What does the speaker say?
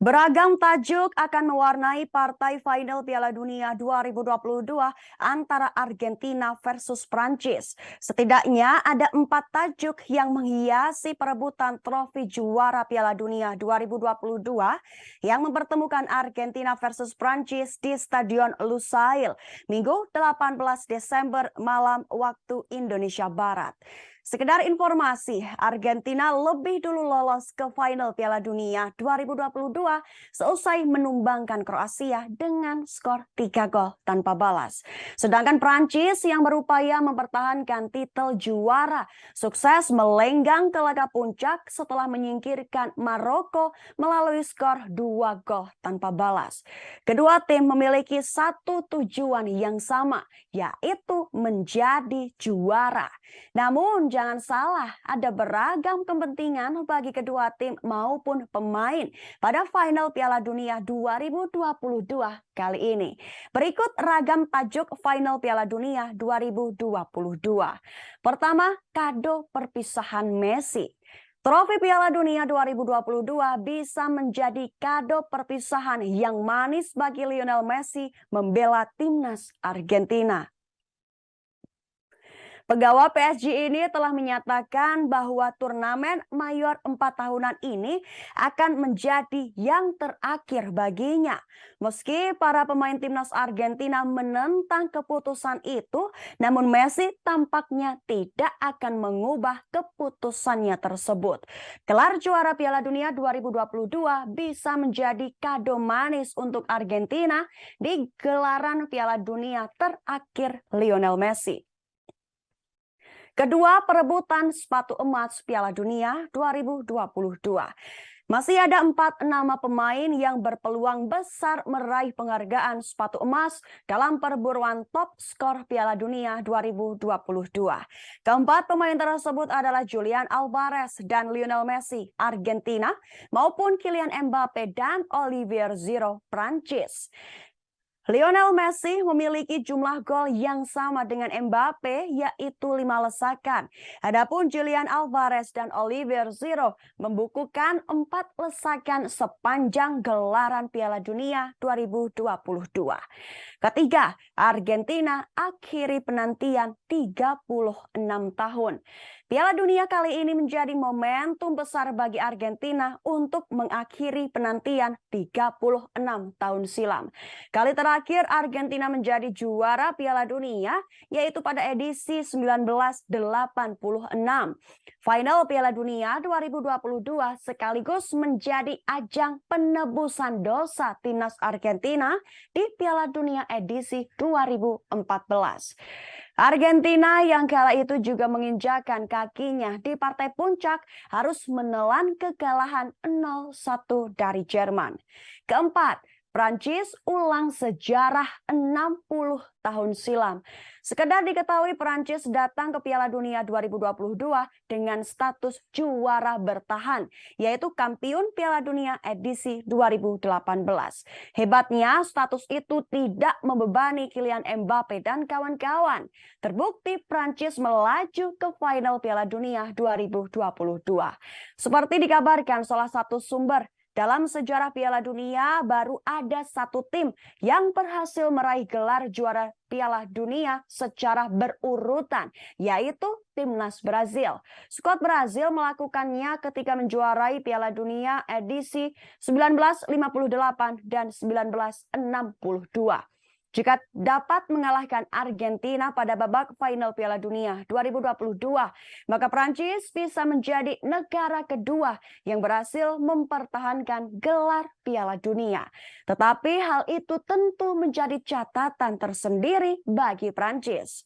Beragam tajuk akan mewarnai partai final Piala Dunia 2022 antara Argentina versus Prancis. Setidaknya ada 4 tajuk yang menghiasi perebutan trofi juara Piala Dunia 2022 yang mempertemukan Argentina versus Prancis di Stadion Lusail, Minggu 18 Desember malam waktu Indonesia Barat. Sekedar informasi, Argentina lebih dulu lolos ke final Piala Dunia 2022 seusai menumbangkan Kroasia dengan skor 3 gol tanpa balas. Sedangkan Prancis yang berupaya mempertahankan titel juara sukses melenggang ke laga puncak setelah menyingkirkan Maroko melalui skor 2 gol tanpa balas. Kedua tim memiliki satu tujuan yang sama, yaitu menjadi juara. Namun jangan salah, ada beragam kepentingan bagi kedua tim maupun pemain pada final Piala Dunia 2022 kali ini. Berikut ragam tajuk final Piala Dunia 2022. Pertama, kado perpisahan Messi. Trofi Piala Dunia 2022 bisa menjadi kado perpisahan yang manis bagi Lionel Messi membela timnas Argentina. Pegawai PSG ini telah menyatakan bahwa turnamen mayor 4 tahunan ini akan menjadi yang terakhir baginya. Meski para pemain timnas Argentina menentang keputusan itu, namun Messi tampaknya tidak akan mengubah keputusannya tersebut. Gelar juara Piala Dunia 2022 bisa menjadi kado manis untuk Argentina di gelaran Piala Dunia terakhir Lionel Messi. Kedua, perebutan sepatu emas Piala Dunia 2022. Masih ada 4 nama pemain yang berpeluang besar meraih penghargaan sepatu emas dalam perburuan top skor Piala Dunia 2022. Keempat pemain tersebut adalah Julian Alvarez dan Lionel Messi, Argentina, maupun Kylian Mbappe dan Olivier Giroud, Prancis. Lionel Messi memiliki jumlah gol yang sama dengan Mbappe, yaitu 5 lesakan. Adapun Julian Alvarez dan Olivier Giroud membukukan 4 lesakan sepanjang gelaran Piala Dunia 2022. Ketiga, Argentina akhiri penantian 36 tahun. Piala Dunia kali ini menjadi momentum besar bagi Argentina untuk mengakhiri penantian 36 tahun silam. Kali terakhir Argentina menjadi juara Piala Dunia yaitu pada edisi 1986. Final Piala Dunia 2022 sekaligus menjadi ajang penebusan dosa timnas Argentina di Piala Dunia edisi 2014. Argentina yang kala itu juga menginjakan kakinya di partai puncak harus menelan kekalahan 0-1 dari Jerman. Keempat, Prancis ulang sejarah 60 tahun silam. Sekedar diketahui Prancis datang ke Piala Dunia 2022 dengan status juara bertahan, yaitu kampiun Piala Dunia edisi 2018. Hebatnya status itu tidak membebani Kylian Mbappe dan kawan-kawan. Terbukti Prancis melaju ke final Piala Dunia 2022. Seperti dikabarkan salah satu sumber, dalam sejarah Piala Dunia baru ada satu tim yang berhasil meraih gelar juara Piala Dunia secara berurutan, yaitu timnas Brazil. Skuad Brazil melakukannya ketika menjuarai Piala Dunia edisi 1958 dan 1962. Jika dapat mengalahkan Argentina pada babak final Piala Dunia 2022, maka Prancis bisa menjadi negara kedua yang berhasil mempertahankan gelar Piala Dunia. Tetapi hal itu tentu menjadi catatan tersendiri bagi Prancis.